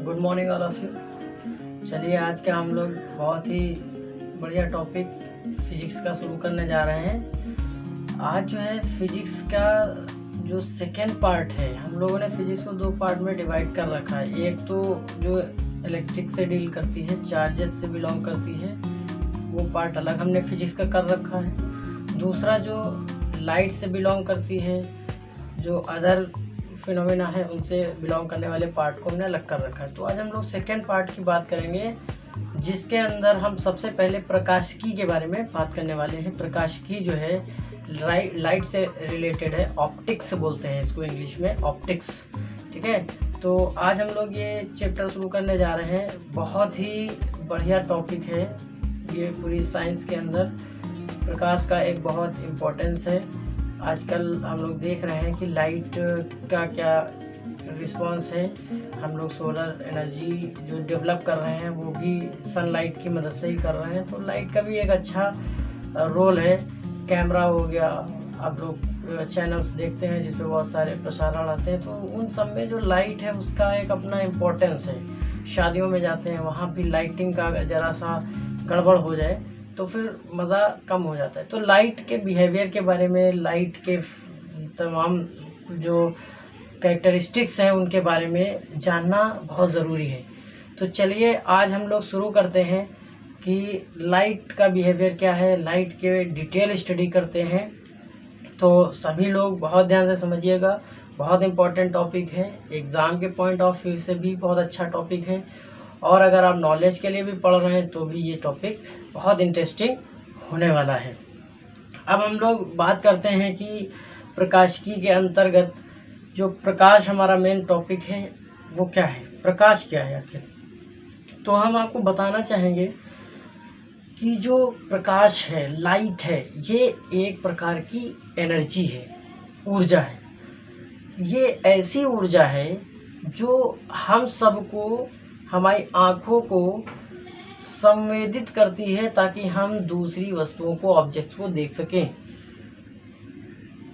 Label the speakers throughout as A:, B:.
A: Good morning all of you. चलिए आज के हम लोग बहुत ही बढ़िया टॉपिक फिजिक्स का शुरू करने जा रहे हैं। आज जो है फिजिक्स का जो सेकेंड पार्ट है, हम लोगों ने फिजिक्स को दो पार्ट में डिवाइड कर रखा है। एक तो जो इलेक्ट्रिक से डील करती है, चार्जेस से बिलोंग करती है, वो पार्ट अलग हमने फिजिक्स का कर रखा है। दूसरा जो लाइट से बिलोंग करती है, जो अदर फिनोमेना है, उनसे बिलोंग करने वाले पार्ट को हमने अलग कर रखा है। तो आज हम लोग सेकेंड पार्ट की बात करेंगे, जिसके अंदर हम सबसे पहले प्रकाशिकी के बारे में बात करने वाले हैं। प्रकाशिकी जो है लाइट से रिलेटेड है, ऑप्टिक्स बोलते हैं इसको इंग्लिश में, ऑप्टिक्स। ठीक है, तो आज हम लोग ये चैप्टर शुरू करने जा रहे हैं। बहुत ही बढ़िया टॉपिक है ये, पूरी साइंस के अंदर प्रकाश का एक बहुत इम्पोर्टेंस है। आजकल हम लोग देख रहे हैं कि लाइट का क्या रिस्पांस है। हम लोग सोलर एनर्जी जो डेवलप कर रहे हैं वो भी सनलाइट की मदद से ही कर रहे हैं। तो लाइट का भी एक अच्छा रोल है। कैमरा हो गया, आप लोग चैनल्स देखते हैं जिसमें बहुत सारे प्रसारण आते हैं, तो उन सब में जो लाइट है उसका एक अपना इम्पोर्टेंस है। शादियों में जाते हैं, वहाँ भी लाइटिंग का ज़रा सा गड़बड़ हो जाए तो फिर मज़ा कम हो जाता है। तो लाइट के बिहेवियर के बारे में, लाइट के तमाम जो कैरेक्टरिस्टिक्स हैं उनके बारे में जानना बहुत ज़रूरी है। तो चलिए आज हम लोग शुरू करते हैं कि लाइट का बिहेवियर क्या है, लाइट के डिटेल स्टडी करते हैं। तो सभी लोग बहुत ध्यान से समझिएगा, बहुत इम्पोर्टेंट टॉपिक है, एग्ज़ाम के पॉइंट ऑफ व्यू से भी बहुत अच्छा टॉपिक है, और अगर आप नॉलेज के लिए भी पढ़ रहे हैं तो भी ये टॉपिक बहुत इंटरेस्टिंग होने वाला है। अब हम लोग बात करते हैं कि प्रकाशिकी के अंतर्गत जो प्रकाश हमारा मेन टॉपिक है वो क्या है, प्रकाश क्या है आखिर। तो हम आपको बताना चाहेंगे कि जो प्रकाश है, लाइट है, ये एक प्रकार की एनर्जी है, ऊर्जा है। ये ऐसी ऊर्जा है जो हम सबको, हमारी आँखों को संवेदित करती है ताकि हम दूसरी वस्तुओं को, ऑब्जेक्ट्स को देख सकें।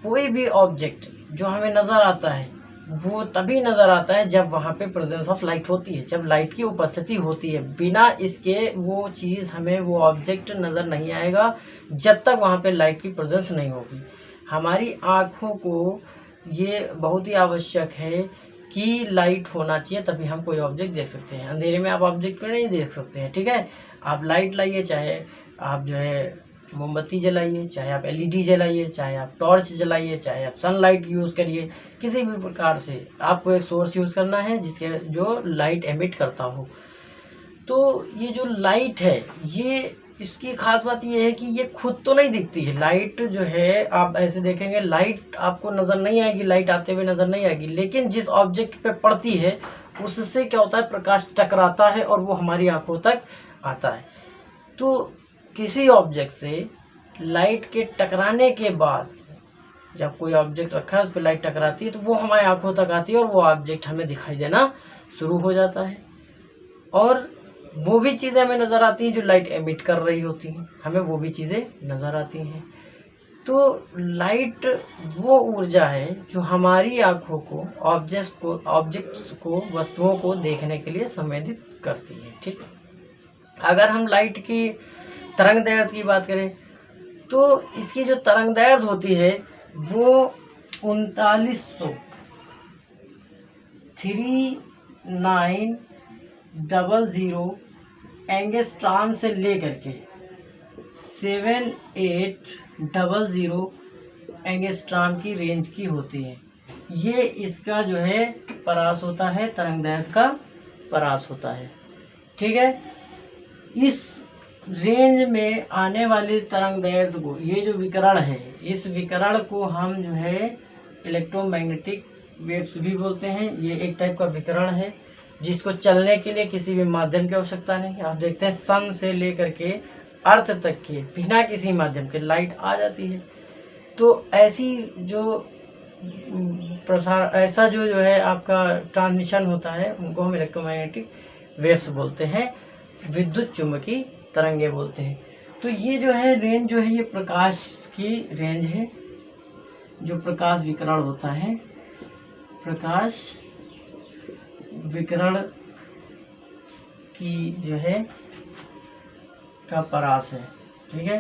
A: कोई भी ऑब्जेक्ट जो हमें नज़र आता है वो तभी नज़र आता है जब वहाँ पे प्रेजेंस ऑफ लाइट होती है, जब लाइट की उपस्थिति होती है। बिना इसके वो चीज़ हमें, वो ऑब्जेक्ट नज़र नहीं आएगा जब तक वहाँ पे लाइट की प्रेजेंस नहीं होगी। हमारी आँखों को ये बहुत ही आवश्यक है कि लाइट होना चाहिए, तभी हम कोई ऑब्जेक्ट देख सकते हैं। अंधेरे में आप ऑब्जेक्ट को नहीं देख सकते हैं। ठीक है, आप लाइट लाइए, चाहे आप जो है मोमबत्ती जलाइए, चाहे आप एलईडी जलाइए, चाहे आप टॉर्च जलाइए, चाहे आप सनलाइट यूज़ करिए, किसी भी प्रकार से आपको एक सोर्स यूज़ करना है जिसके जो लाइट एमिट करता हो। तो ये जो लाइट है, ये इसकी खास बात ये है कि ये खुद तो नहीं दिखती है। लाइट जो है, आप ऐसे देखेंगे लाइट आपको नज़र नहीं आएगी, लाइट आते हुए नज़र नहीं आएगी, लेकिन जिस ऑब्जेक्ट पे पड़ती है उससे क्या होता है, प्रकाश टकराता है और वो हमारी आंखों तक आता है। तो किसी ऑब्जेक्ट से लाइट के टकराने के बाद, जब कोई ऑब्जेक्ट रखा है उस पर लाइट टकराती है तो वो हमारी आंखों तक आती है और वो ऑब्जेक्ट हमें दिखाई देना शुरू हो जाता है। और वो भी चीज़ें हमें नज़र आती हैं जो लाइट एमिट कर रही होती हैं, हमें वो भी चीज़ें नज़र आती हैं। तो लाइट वो ऊर्जा है जो हमारी आँखों को, ऑब्जेक्ट्स को, वस्तुओं को देखने के लिए संवेदित करती है। ठीक, अगर हम लाइट की तरंग दैर्ध्य की बात करें तो इसकी जो तरंग दैर्ध्य होती है वो 3900 एंगस्ट्रॉम से लेकर के 7800 एंगस्ट्रॉम की रेंज की होती है। ये इसका जो है परास होता है, तरंग दैर्ध्य का परास होता है। ठीक है, इस रेंज में आने वाली तरंग दैर्ध्य को, ये जो विकिरण है, इस विकिरण को हम जो है इलेक्ट्रोमैग्नेटिक वेव्स भी बोलते हैं। ये एक टाइप का विकिरण है जिसको चलने के लिए किसी भी माध्यम की आवश्यकता नहीं। आप देखते हैं सन से लेकर के अर्थ तक के बिना किसी माध्यम के लाइट आ जाती है। तो ऐसी जो प्रसार, ऐसा जो है आपका ट्रांसमिशन होता है, उनको हम इलेक्ट्रोमैग्नेटिक वेव्स बोलते हैं, विद्युत चुम्बकीय तरंगे बोलते हैं। तो ये जो है रेंज जो है, ये प्रकाश की रेंज है। जो प्रकाश विकिरण होता है, प्रकाश विकिरण की जो है का परास है। ठीक है,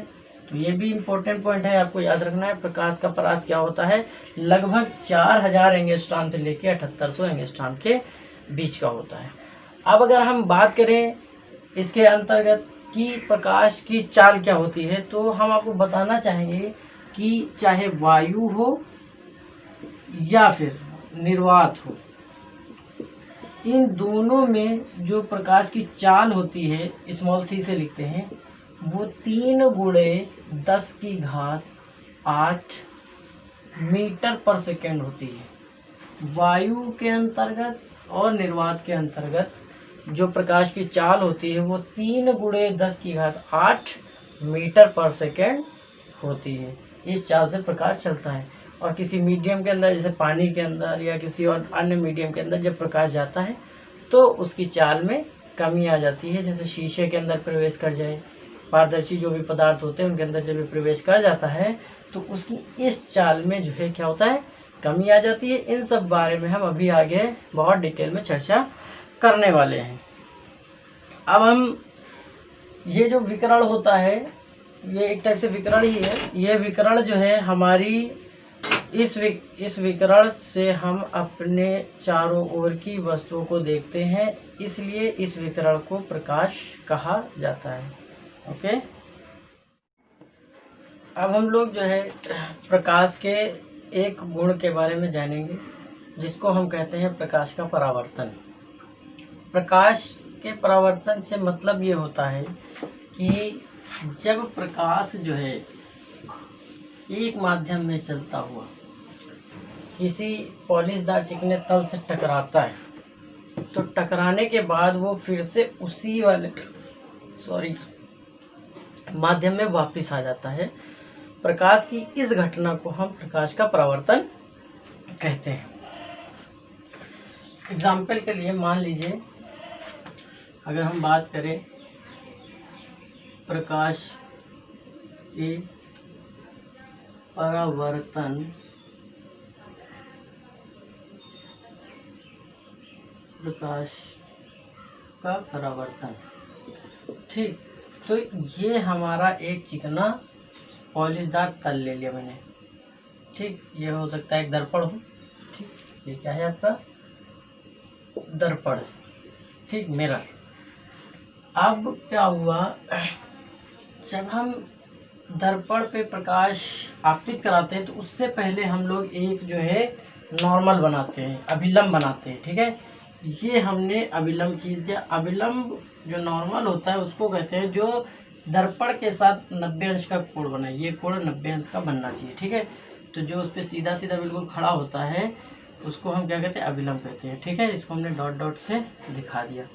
A: तो ये भी इम्पोर्टेंट पॉइंट है, आपको याद रखना है। प्रकाश का परास क्या होता है? लगभग 4000 एंगस्ट्रॉम से लेके 7800 एंगस्ट्रॉम के बीच का होता है। अब अगर हम बात करें इसके अंतर्गत कि प्रकाश की चाल क्या होती है, तो हम आपको बताना चाहेंगे कि चाहे वायु हो या फिर निर्वात हो, इन दोनों में जो प्रकाश की चाल होती है, स्मॉल सी से लिखते हैं, वो 3×10⁸ मीटर पर सेकेंड होती है। वायु के अंतर्गत और निर्वात के अंतर्गत जो प्रकाश की चाल होती है वो 3×10⁸ मीटर पर सेकेंड होती है। इस चाल से प्रकाश चलता है। और किसी मीडियम के अंदर, जैसे पानी के अंदर या किसी और अन्य मीडियम के अंदर जब प्रकाश जाता है तो उसकी चाल में कमी आ जाती है। जैसे शीशे के अंदर प्रवेश कर जाए, पारदर्शी जो भी पदार्थ होते हैं उनके अंदर जब ये प्रवेश कर जाता है तो उसकी इस चाल में जो है क्या होता है? कमी आ जाती है। इन सब बारे में हम अभी आगे बहुत डिटेल में चर्चा करने वाले हैं। अब हम ये जो विकिरण होता है, ये एक टाइप से विकिरण ही है। ये विकिरण जो है हमारी इस विकिरण से हम अपने चारों ओर की वस्तुओं को देखते हैं, इसलिए इस विकिरण को प्रकाश कहा जाता है। ओके, अब हम लोग जो है प्रकाश के एक गुण के बारे में जानेंगे, जिसको हम कहते हैं प्रकाश का परावर्तन। प्रकाश के परावर्तन से मतलब ये होता है कि जब प्रकाश जो है एक माध्यम में चलता हुआ किसी पॉलिशदार चिकने तल से टकराता है, तो टकराने के बाद वो फिर से उसी वाले माध्यम में वापस आ जाता है। प्रकाश की इस घटना को हम प्रकाश का परावर्तन कहते हैं। एग्जाम्पल के लिए मान लीजिए, अगर हम बात करें प्रकाश के परावर्तन, प्रकाश का परावर्तन, ठीक, तो ये हमारा एक चिकना पॉलिशदार तल ले लिया मैंने। ठीक, ये हो सकता है एक दर्पण हो। ठीक, ये क्या है आपका? दर्पण। ठीक, मिरर। अब क्या हुआ, जब हम दर्पण पे प्रकाश आपतित कराते हैं तो उससे पहले हम लोग एक जो है नॉर्मल बनाते हैं, अभिलंब बनाते हैं। ठीक है, ये हमने अभिलंब खींच दिया। अभिलंब जो नॉर्मल होता है उसको कहते हैं जो दर्पण के साथ 90 अंश का कोण बना। ये कोण 90 अंश का बनना चाहिए। ठीक है, तो जो उस पर सीधा सीधा बिल्कुल खड़ा होता है उसको हम क्या कहते हैं? अभिलंब कहते हैं। ठीक है, इसको हमने डॉट डॉट से दिखा दिया।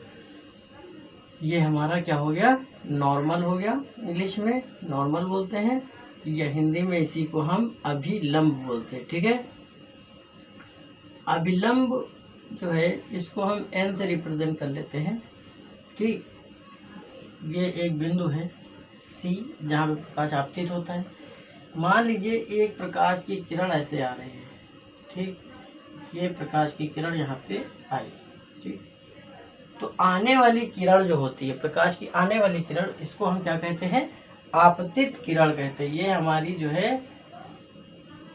A: ये हमारा क्या हो गया? नॉर्मल हो गया। इंग्लिश में नॉर्मल बोलते हैं, या हिंदी में इसी को हम अभिलंब बोलते हैं। ठीक है, अभिलंब जो है इसको हम n से रिप्रेजेंट कर लेते हैं। ठीक, ये एक बिंदु है C जहाँ पे प्रकाश आपतित होता है। मान लीजिए एक प्रकाश की किरण ऐसे आ रही है। ठीक, ये प्रकाश की किरण यहाँ पे आई। ठीक, तो आने वाली किरण जो होती है, प्रकाश की आने वाली किरण, इसको हम क्या कहते हैं? आपतित किरण कहते हैं। ये हमारी जो है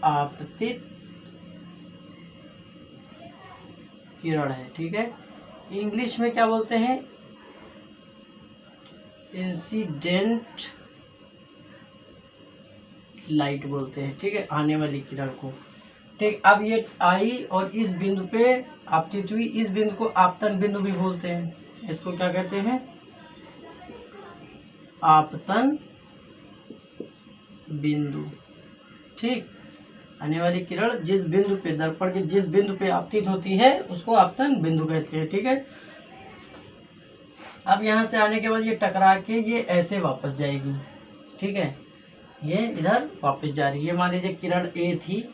A: आपतित किरण है। ठीक है, इंग्लिश में क्या बोलते हैं? इंसिडेंट लाइट बोलते हैं। ठीक है, आने वाली किरण को। ठीक, अब ये आई और इस बिंदु पे आपतित हुई। इस बिंदु को आपतन बिंदु भी बोलते हैं। इसको क्या कहते हैं? आपतन बिंदु। ठीक, आने वाली किरण जिस बिंदु पे, दर्पण के जिस बिंदु पे आपतित होती है उसको आपतन बिंदु कहते हैं। ठीक है, अब यहाँ से आने के बाद ये टकरा के ये ऐसे वापस जाएगी। ठीक है, ये इधर वापस जा रही है। मान लीजिए किरण ए थी,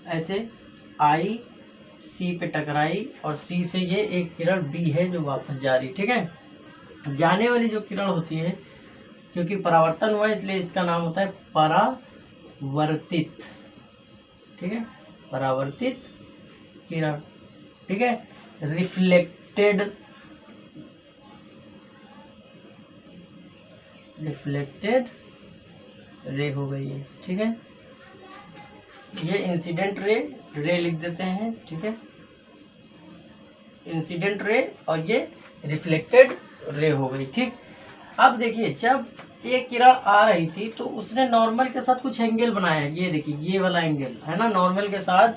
A: ऐसे आई, सी पे टकराई और सी से ये एक किरण बी है जो वापस जा रही। ठीक है, जाने वाली जो किरण होती है, क्योंकि परावर्तन हुआ इसलिए इसका नाम होता है परावर्तित। ठीक है, परावर्तित किरण। ठीक है, रिफ्लेक्टेड रिफ्लेक्टेड रे हो गई है, ठीक है। ये इंसिडेंट रे लिख देते हैं, ठीक है, इंसिडेंट रे, और ये रिफ्लेक्टेड रे हो गई, ठीक। अब देखिए जब एक किरण आ रही थी तो उसने नॉर्मल के साथ कुछ एंगल बनाया, ये देखिए ये वाला एंगल है ना, नॉर्मल के साथ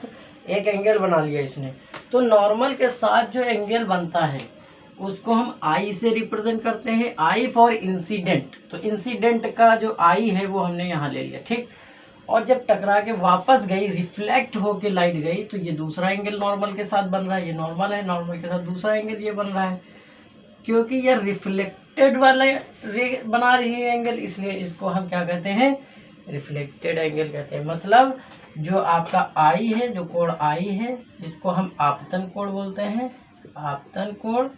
A: एक एंगल बना लिया इसने। तो नॉर्मल के साथ जो एंगल बनता है उसको हम आई से रिप्रेजेंट करते हैं, आई फॉर इंसिडेंट। तो इंसिडेंट का जो आई है वो हमने यहाँ ले लिया, ठीक। और जब टकरा के वापस गई, रिफ्लेक्ट होके लाइट गई, तो ये दूसरा एंगल नॉर्मल के साथ बन रहा है, ये नॉर्मल है, नॉर्मल के साथ दूसरा एंगल ये बन रहा है। क्योंकि ये रिफ्लेक्टेड वाला रे बना रही है एंगल, इसलिए इसको हम क्या कहते हैं, रिफ्लेक्टेड एंगल कहते हैं। मतलब जो आपका आई है, जो कोण आई है, इसको हम आपतन कोण बोलते हैं, आपतन कोण,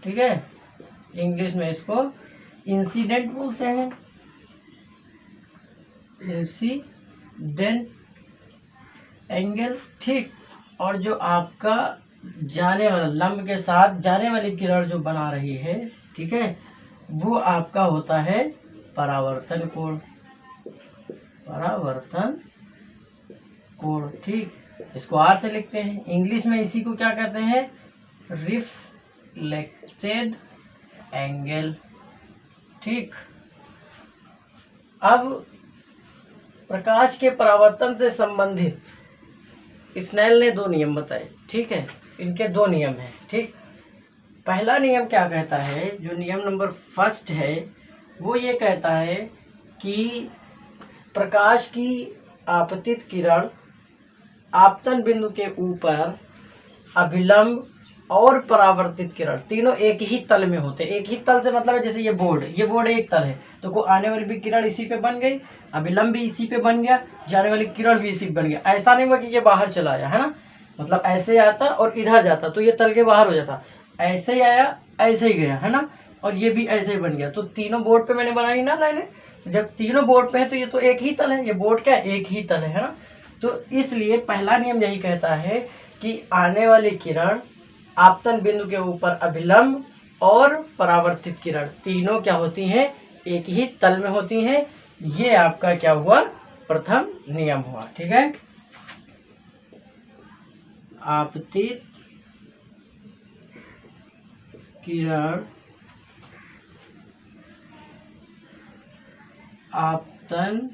A: ठीक है। इंग्लिश में इसको इंसिडेंट बोलते हैं, इंसिडेंट एंगल, ठीक। और जो आपका जाने वाला लंब के साथ जाने वाली किरण जो बना रही है, ठीक है, वो आपका होता है परावर्तन कोण, परावर्तन कोण, ठीक। इसको आर से लिखते हैं। इंग्लिश में इसी को क्या कहते हैं, रिफ्लेक्टेड एंगल, ठीक। अब प्रकाश के परावर्तन से संबंधित स्नेल ने 2 नियम बताए, ठीक है। इनके 2 नियम हैं, ठीक। पहला नियम क्या कहता है, जो नियम नंबर 1 है, वो ये कहता है कि प्रकाश की आपतित किरण आपतन बिंदु के ऊपर अभिलंब और परावर्तित किरण तीनों एक ही तल में होते हैं। एक ही तल से मतलब है जैसे ये बोर्ड एक तल है, तो को आने वाली भी किरण इसी पे बन गई, अभिलंब भी इसी पे बन गया, जाने वाली किरण भी इसी पे बन गया। ऐसा नहीं हुआ कि ये बाहर चला आया, है ना, मतलब ऐसे आता और इधर जाता तो ये तल के बाहर हो जाता, ऐसे ही आया ऐसे ही गया, है ना, और ये भी ऐसे ही बन गया। तो तीनों बोर्ड पे मैंने बनाई ना लाइनें, जब तीनों बोर्ड पे है तो ये तो एक ही तल है, ये बोर्ड क्या है, एक ही तल है ना। तो इसलिए पहला नियम यही कहता है कि आने वाली किरण आपतन बिंदु के ऊपर अभिलंब और परावर्तित किरण तीनों क्या होती हैं, एक ही तल में होती हैं। ये आपका क्या हुआ, प्रथम नियम हुआ, ठीक है। आपतित किरण आपतन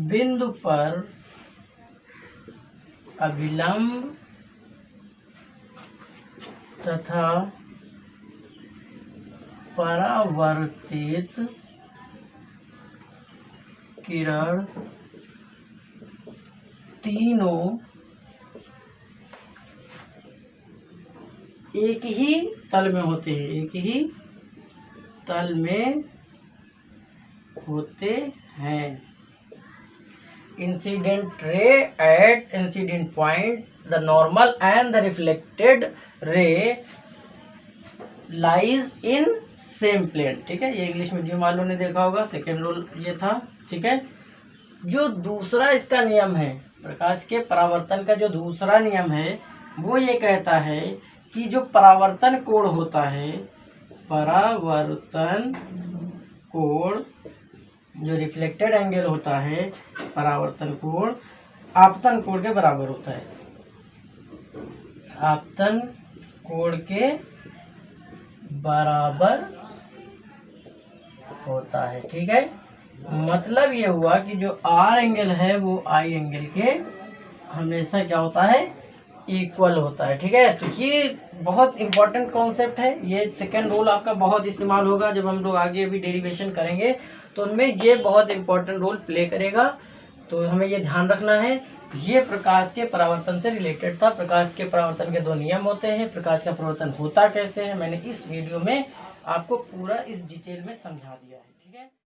A: बिंदु पर अभिलंब तथा परावर्तित किरण तीनों एक ही तल में होते हैं, एक ही तल में होते हैं। Incident ray at incident point, the normal and the reflected ray lies in same plane, ठीक है। ये इंग्लिश में जो मालूम ने देखा होगा, सेकेंड रूल ये था, ठीक है। जो दूसरा इसका नियम है, प्रकाश के परावर्तन का जो दूसरा नियम है, वो ये कहता है कि जो परावर्तन कोण होता है, परावर्तन कोण, जो रिफ्लेक्टेड एंगल होता है, परावर्तन कोण आपतन कोण के बराबर होता है, आपतन कोण के बराबर होता है, ठीक है। मतलब ये हुआ कि जो आर एंगल है वो आई एंगल के हमेशा क्या होता है, इक्वल होता है, ठीक है। तो ये बहुत इंपॉर्टेंट कॉन्सेप्ट है, ये सेकेंड रूल आपका बहुत इस्तेमाल होगा जब हम लोग आगे अभी डेरिवेशन करेंगे, तो उनमें ये बहुत इंपॉर्टेंट रोल प्ले करेगा। तो हमें ये ध्यान रखना है। ये प्रकाश के परावर्तन से रिलेटेड था। प्रकाश के परावर्तन के 2 नियम होते हैं। प्रकाश का परावर्तन होता कैसे है, मैंने इस वीडियो में आपको पूरा इस डिटेल में समझा दिया है।